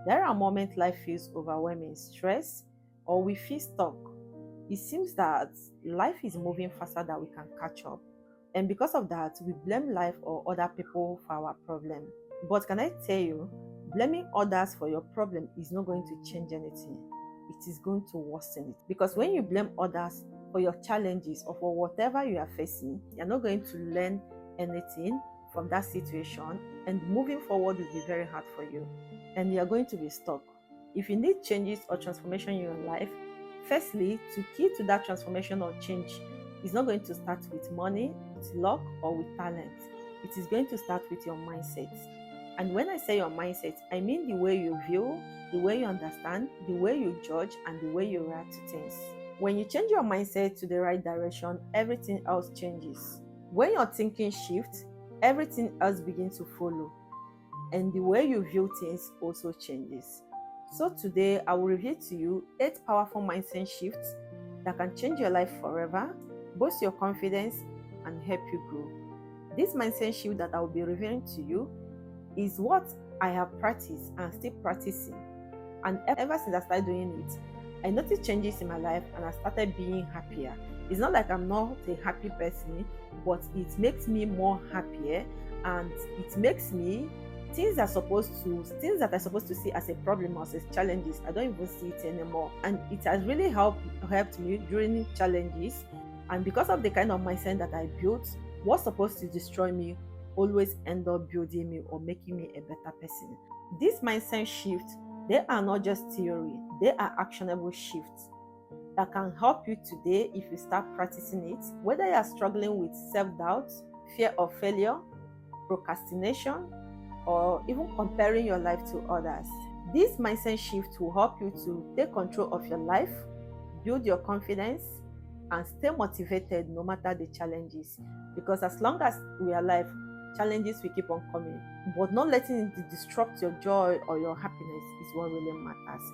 There are moments life feels overwhelming, stress, or we feel stuck. It seems that life is moving faster than we can catch up. And because of that, we blame life or other people for our problem. But can I tell you, blaming others for your problem is not going to change anything. It is going to worsen it. Because when you blame others for your challenges or for whatever you are facing, you're not going to learn anything from that situation, and moving forward will be very hard for you, and you're going to be stuck. If you need changes or transformation in your life, firstly, to key to that transformation or change is not going to start with money, with luck, or with talent. It is going to start with your mindset. And when I say your mindset, I mean the way you view, the way you understand, the way you judge, and the way you react to things. When you change your mindset to the right direction, everything else changes. When your thinking shifts, everything else begins to follow. And the way you view things also changes. So today, I will reveal to you 8 powerful mindset shifts that can change your life forever, boost your confidence, and help you grow. This mindset shift that I will be revealing to you is what I have practiced and still practicing. And ever since I started doing it, I noticed changes in my life and I started being happier. It's not like I'm not a happy person, but it makes me more happier, and it makes me things that I'm supposed to see as a problem or as challenges, I don't even see it anymore. And it has really helped me during challenges. And because of the kind of mindset that I built, what's supposed to destroy me always end up building me or making me a better person. This mindset shift, they are not just theory, they are actionable shifts that can help you today if you start practicing it. Whether you are struggling with self-doubt, fear of failure, procrastination, or even comparing your life to others. This mindset shift will help you to take control of your life, build your confidence, and stay motivated no matter the challenges. Because as long as we are alive, challenges will keep on coming. But not letting it disrupt your joy or your happiness is what really matters.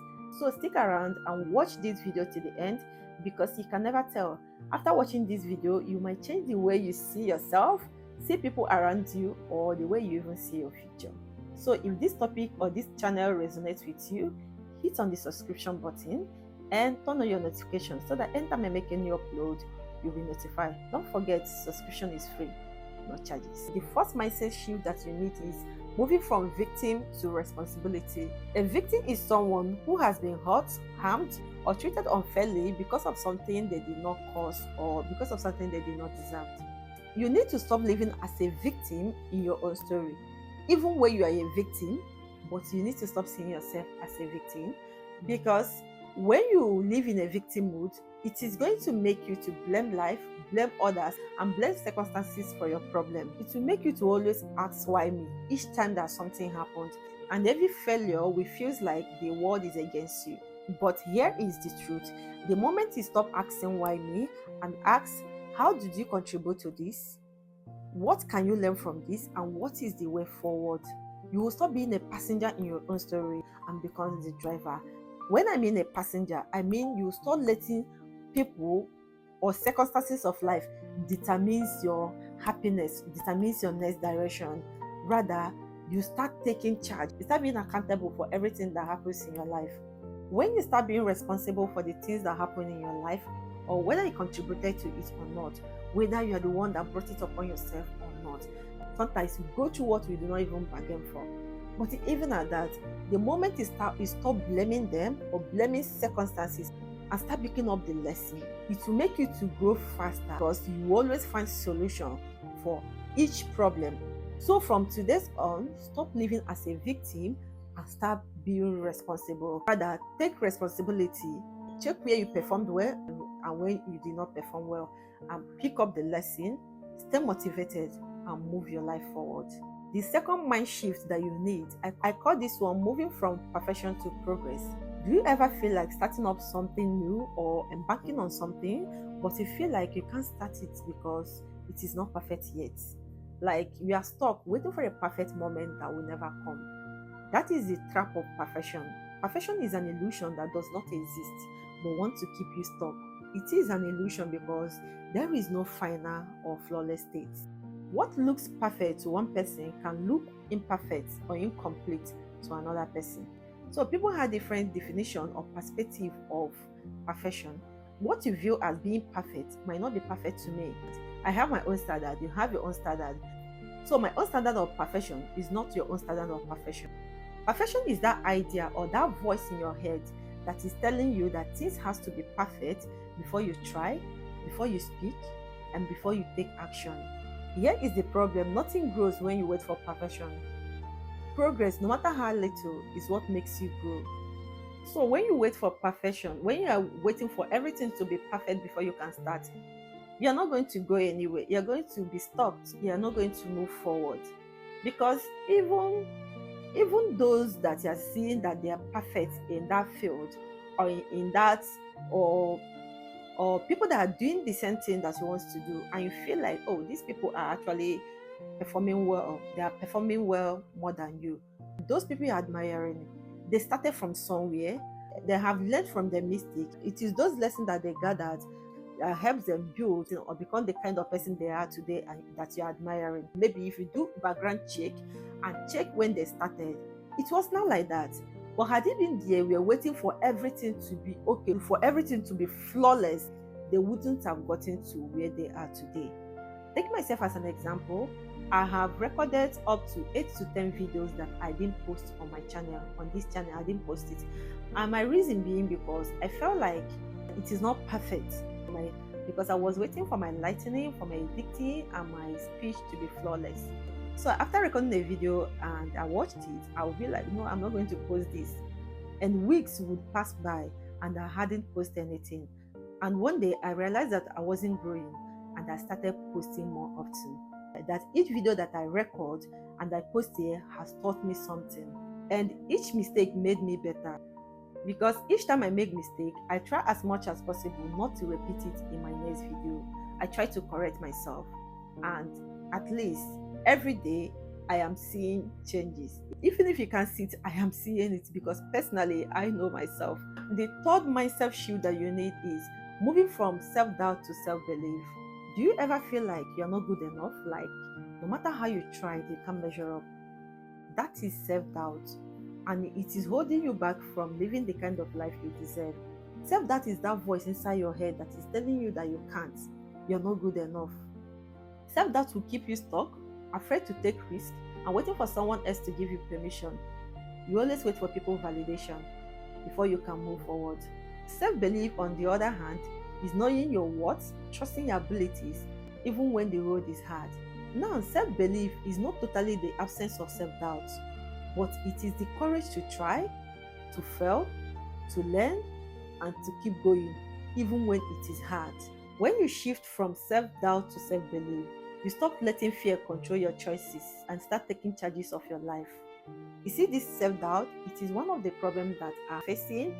So stick around and watch this video to the end, because you can never tell. After watching this video, you might change the way you see yourself, see people around you, or the way you even see your future. So if this topic or this channel resonates with you, hit on the subscription button and turn on your notifications so that anytime I make a new upload, you'll be notified. Don't forget, subscription is free, no charges. The first mindset shift that you need is moving from victim to responsibility. A victim is someone who has been hurt, harmed, or treated unfairly because of something they did not cause or because of something they did not deserve. You need to stop living as a victim in your own story. Even when you are a victim, but you need to stop seeing yourself as a victim, because when you live in a victim mood, it is going to make you to blame life, blame others, and blame circumstances for your problem. It will make you to always ask why me each time that something happened, and every failure will feel like the world is against you. But here is the truth. The moment you stop asking why me and ask, how did you contribute to this? What can you learn from this? And what is the way forward? You will stop being a passenger in your own story and become the driver. When I mean a passenger, I mean you start letting people or circumstances of life determines your happiness, determines your next direction. Rather, you start taking charge. You start being accountable for everything that happens in your life. When you start being responsible for the things that happen in your life, or whether you contributed to it or not, whether you are the one that brought it upon yourself or not. Sometimes we go through what we do not even bargain for. But even at that, the moment you stop blaming them or blaming circumstances and start picking up the lesson, it will make you to grow faster, because you always find solution for each problem. So from today's on, stop living as a victim and start being responsible. Rather, take responsibility. Check where you performed well and where you did not perform well, and pick up the lesson, stay motivated, and move your life forward. The second mind shift that you need, I call this one moving from perfection to progress. Do you ever feel like starting up something new or embarking on something, but you feel like you can't start it because it is not perfect yet? Like you are stuck waiting for a perfect moment that will never come. That is the trap of perfection. Perfection is an illusion that does not exist but wants to keep you stuck. It is an illusion because there is no final or flawless state. What looks perfect to one person can look imperfect or incomplete to another person. So people have different definition or perspective of perfection. What you view as being perfect might not be perfect to me. I have my own standard, you have your own standard. So my own standard of perfection is not your own standard of perfection. Perfection is that idea or that voice in your head that is telling you that things has to be perfect before you try, before you speak, and before you take action. Here is the problem: nothing grows when you wait for perfection. Progress, no matter how little, is what makes you grow. So when you wait for perfection, when you are waiting for everything to be perfect before you can start, you're not going to go anywhere. You're going to be stopped. You're not going to move forward. Because even those that you're seeing that they are perfect in that field, or in that, or or people that are doing the same thing that you want to do, and you feel like, oh, these people are actually performing well, they are performing well more than you. Those people you're admiring, they started from somewhere, they have learned from their mistakes. It is those lessons that they gathered that helps them build, or become the kind of person they are today and that you're admiring. Maybe if you do background check and check when they started, it was not like that. But had it been there, we were waiting for everything to be okay, for everything to be flawless, they wouldn't have gotten to where they are today. Take myself as an example. I have recorded up to 8 to 10 videos that I didn't post on my channel. On this channel, I didn't post it. And my reason being because I felt like it is not perfect. Because I was waiting for my lightning, for my editing, and my speech to be flawless. So after recording a video and I watched it, I would be like, no, I'm not going to post this. And weeks would pass by and I hadn't posted anything. And one day I realized that I wasn't growing and I started posting more often. That each video that I record and I post here has taught me something. And each mistake made me better. Because each time I make mistake, I try as much as possible not to repeat it in my next video. I try to correct myself. And at least every day I am seeing changes. Even if you can't see it, I am seeing it, because personally I know myself. The third mindset shift that you need is moving from self-doubt to self-belief. Do you ever feel like you're not good enough? Like no matter how you try, you can't measure up? That is self-doubt, and it is holding you back from living the kind of life you deserve. Self-doubt is that voice inside your head that is telling you that you can't, you're not good enough. Self-doubt will keep you stuck, afraid to take risks, and waiting for someone else to give you permission. You always wait for people's validation before you can move forward. Self-belief, on the other hand, is knowing your worth, trusting your abilities, even when the road is hard. Now, self-belief is not totally the absence of self-doubt, but it is the courage to try, to fail, to learn, and to keep going, even when it is hard. When you shift from self-doubt to self-belief, you stop letting fear control your choices and start taking charges of your life. You see, this self-doubt, it is one of the problems that I'm facing.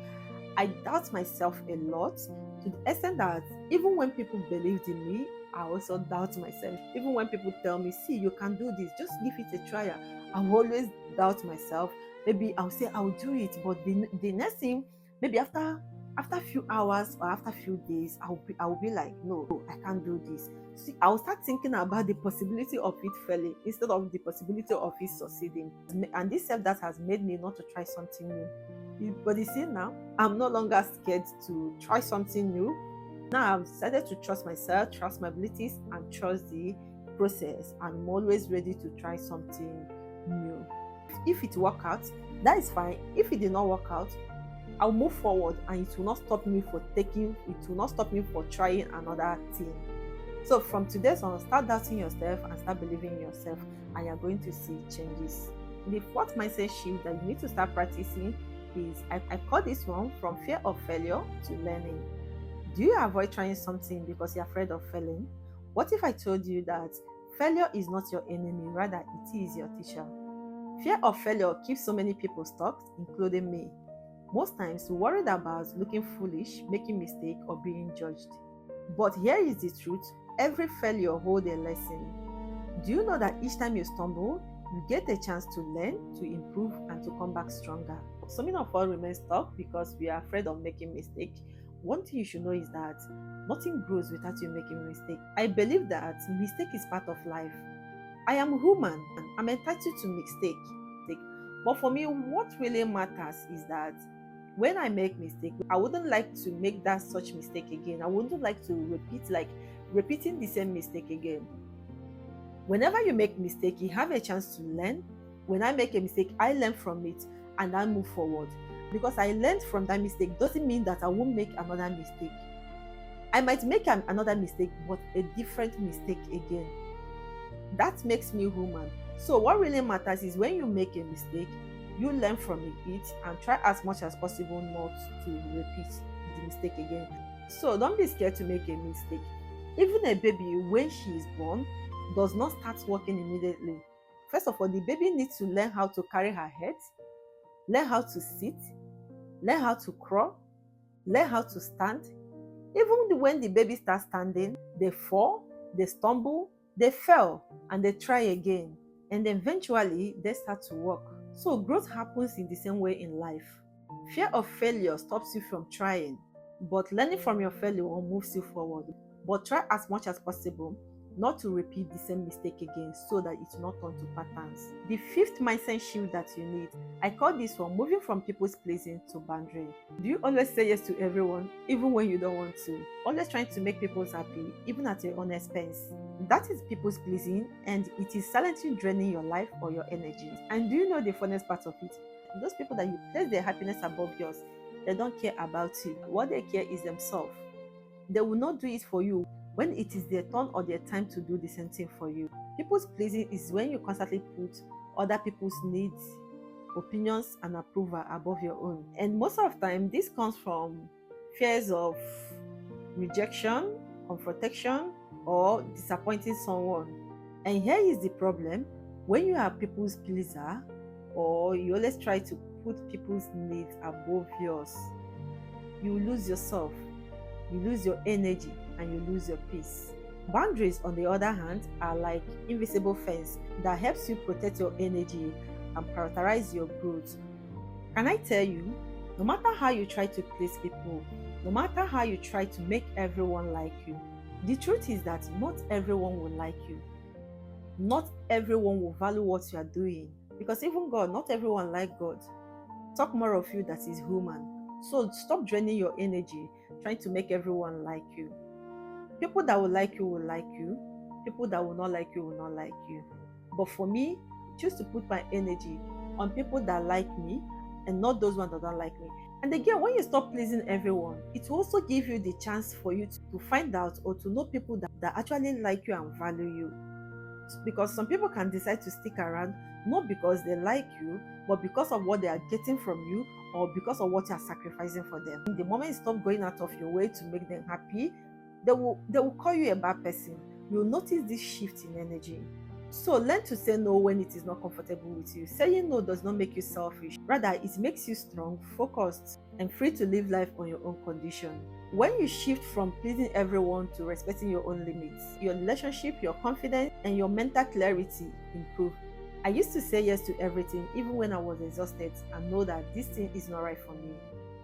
I doubt myself a lot, to the extent that even when people believed in me, I also doubt myself. Even when people tell me, see, you can do this, just give it a try, I will always doubt myself. Maybe I'll say I'll do it, but the next thing, maybe after a few hours or after a few days, I'll be like, no, I can't do this. See, I'll start thinking about the possibility of it failing instead of the possibility of it succeeding. And this self that has made me not to try something new. But you see, now I'm no longer scared to try something new. Now I've decided to trust myself, trust my abilities, and trust the process. I'm always ready to try something new. If it works out, that is fine. If it did not work out, I'll move forward, and it will not stop me for trying another thing. So from today on, start doubting yourself and start believing in yourself, and you're going to see changes. The fourth mindset shift that you need to start practicing is, I call this one from fear of failure to learning. Do you avoid trying something because you're afraid of failing? What if I told you that failure is not your enemy, rather it is your teacher? Fear of failure keeps so many people stuck, including me. Most times, we're worried about looking foolish, making mistakes, or being judged. But here is the truth: every failure holds a lesson. Do you know that each time you stumble, you get a chance to learn, to improve, and to come back stronger? So many of us remain stuck because we are afraid of making mistakes. One thing you should know is that nothing grows without you making a mistake. I believe that mistake is part of life. I am human. I'm entitled to mistake. But for me, what really matters is that when I make mistake, I wouldn't like to make that such mistake again. I wouldn't like to repeating the same mistake again. Whenever you make mistake, you have a chance to learn. When I make a mistake, I learn from it and I move forward. Because I learned from that mistake doesn't mean that I won't make another mistake. I might make another mistake, but a different mistake again. That makes me human. So what really matters is when you make a mistake, you learn from it and try as much as possible not to repeat the mistake again. So don't be scared to make a mistake. Even a baby, when she is born, does not start walking immediately. First of all, the baby needs to learn how to carry her head, learn how to sit, learn how to crawl, learn how to stand. Even when the baby starts standing, they fall, they stumble, they fell, and they try again. And eventually, they start to walk. So growth happens in the same way in life. Fear of failure stops you from trying, but learning from your failure moves you forward. But try as much as possible not to repeat the same mistake again so that it will not turn to patterns. The fifth mindset shift that you need, I call this one moving from people's pleasing to boundary. Do you always say yes to everyone, even when you don't want to? Always trying to make people happy, even at your own expense. That is people's pleasing, and it is silently draining your life or your energy. And do you know the funniest part of it? Those people that you place their happiness above yours, they don't care about you. What they care is themselves. They will not do it for you when it is their turn or their time to do the same thing for you. People's pleasing is when you constantly put other people's needs, opinions, and approval above your own. And most of the time, this comes from fears of rejection, confrontation, or disappointing someone. And here is the problem: when you are people's pleaser, or you always try to put people's needs above yours, you lose yourself, you lose your energy, and you lose your peace. Boundaries, on the other hand, are like invisible fence that helps you protect your energy and prioritize your growth. Can I tell you, no matter how you try to please people, no matter how you try to make everyone like you, the truth is that not everyone will like you. Not everyone will value what you are doing. Because even God, not everyone like God. Talk more of you that is human. So stop draining your energy trying to make everyone like you. People that will like you will like you. People that will not like you will not like you. But for me, choose to put my energy on people that like me and not those ones that don't like me. And again, when you stop pleasing everyone, it will also give you the chance for you to find out or to know people that actually like you and value you. Because some people can decide to stick around not because they like you, but because of what they are getting from you or because of what you are sacrificing for them. The moment you stop going out of your way to make them happy, they will call you a bad person. You'll notice this shift in energy. So learn to say no when it is not comfortable with you. Saying no does not make you selfish. Rather, it makes you strong, focused, and free to live life on your own condition. When you shift from pleasing everyone to respecting your own limits, your relationship, your confidence, and your mental clarity improve. I used to say yes to everything even when I was exhausted and know that this thing is not right for me.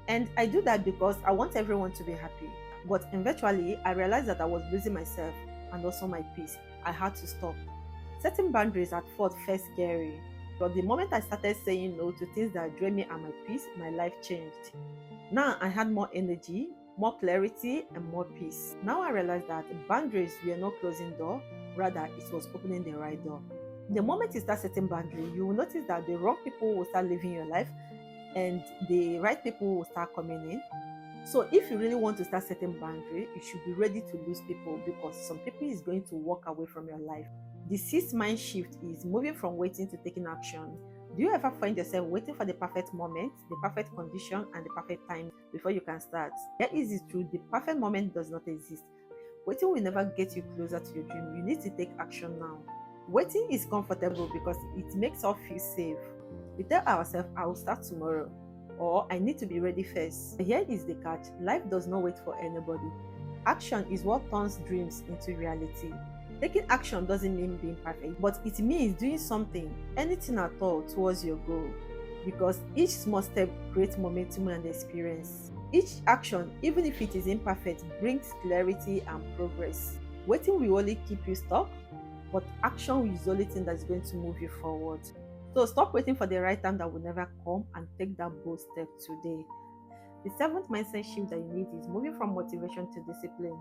And I do that because I want everyone to be happy. But eventually, I realized that I was losing myself and also my peace. I had to stop. Setting boundaries at first felt scary, but the moment I started saying no to things that drained me and my peace, my life changed. Now I had more energy, more clarity, and more peace. Now I realized that boundaries were not closing door, rather it was opening the right door. The moment you start setting boundaries, you will notice that the wrong people will start living your life and the right people will start coming in. So if you really want to start setting boundaries, you should be ready to lose people because some people is going to walk away from your life. The sixth mind shift is moving from waiting to taking action. Do you ever find yourself waiting for the perfect moment, the perfect condition, and the perfect time before you can start? Here is the truth: the perfect moment does not exist. Waiting will never get you closer to your dream. You need to take action now. Waiting is comfortable because it makes us feel safe. We tell ourselves, I will start tomorrow, or I need to be ready first. Here is the catch: life does not wait for anybody. Action is what turns dreams into reality. Taking action doesn't mean being perfect, but it means doing something, anything at all, towards your goal. Because each small step creates momentum and experience. Each action, even if it is imperfect, brings clarity and progress. Waiting will only keep you stuck, but action is the only thing that's going to move you forward. So stop waiting for the right time that will never come and take that bold step today. The seventh mindset shift that you need is moving from motivation to discipline.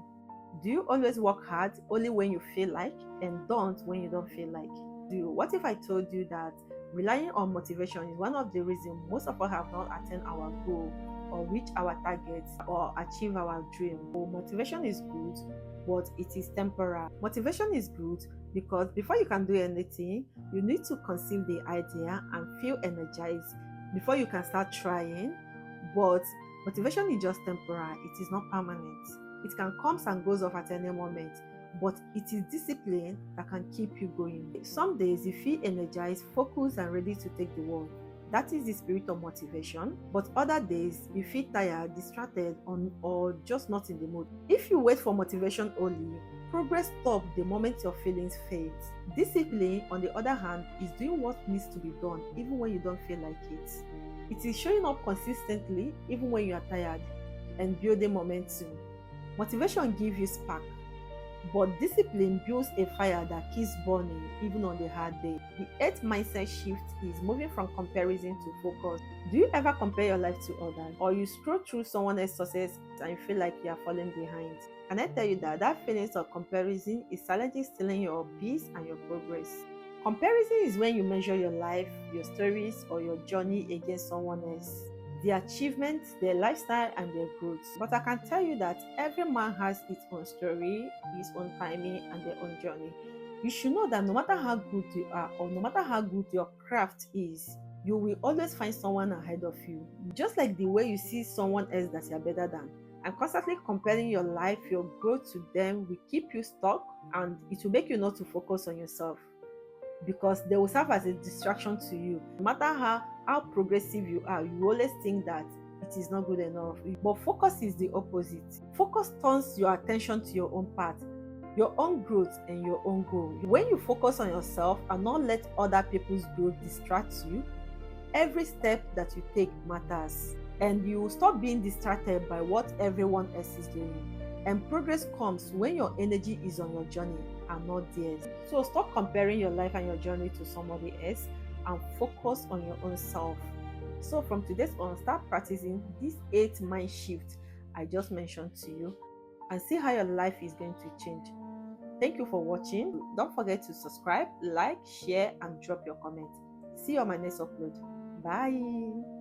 Do you always work hard only when you feel like and don't when you don't feel like? What if I told you that relying on motivation is one of the reasons most of us have not attained our goal or reach our targets or achieve our dream? So motivation is good, but it is temporary. Motivation is good because before you can do anything, you need to conceive the idea and feel energized before you can start trying. But motivation is just temporary, it is not permanent. It can come and goes off at any moment, but it is discipline that can keep you going. Some days you feel energized, focused, and ready to take the world. That is the spirit of motivation. But other days you feel tired, distracted, or just not in the mood. If you wait for motivation only, progress stops the moment your feelings fade. Discipline, on the other hand, is doing what needs to be done even when you don't feel like it. It is showing up consistently even when you are tired and building momentum. Motivation gives you spark, but discipline builds a fire that keeps burning even on the hard day. The eighth mindset shift is moving from comparison to focus. Do you ever compare your life to others, or you scroll through someone else's success and you feel like you are falling behind? Can I tell you that that feeling of comparison is silently stealing your peace and your progress? Comparison is when you measure your life, your stories, or your journey against someone else, their achievements, their lifestyle, and their growth. But I can tell you that every man has his own story, his own timing, and their own journey. You should know that no matter how good you are, or no matter how good your craft is, you will always find someone ahead of you. Just like the way you see someone else that you're better than. And constantly comparing your life, your growth to them will keep you stuck, and it will make you not to focus on yourself, because they will serve as a distraction to you. No matter how progressive you are, you always think that it is not good enough. But focus is the opposite. Focus turns your attention to your own path, your own growth, and your own goal. When you focus on yourself and not let other people's growth distract you, every step that you take matters, and you will stop being distracted by what everyone else is doing. And progress comes when your energy is on your journey and not theirs. So stop comparing your life and your journey to somebody else and focus on your own self. So from today's on, start practicing this 8 mind shift I just mentioned to you and see how your life is going to change. Thank you for watching. Don't forget to subscribe, like, share, and drop your comment. See you on my next upload. Bye.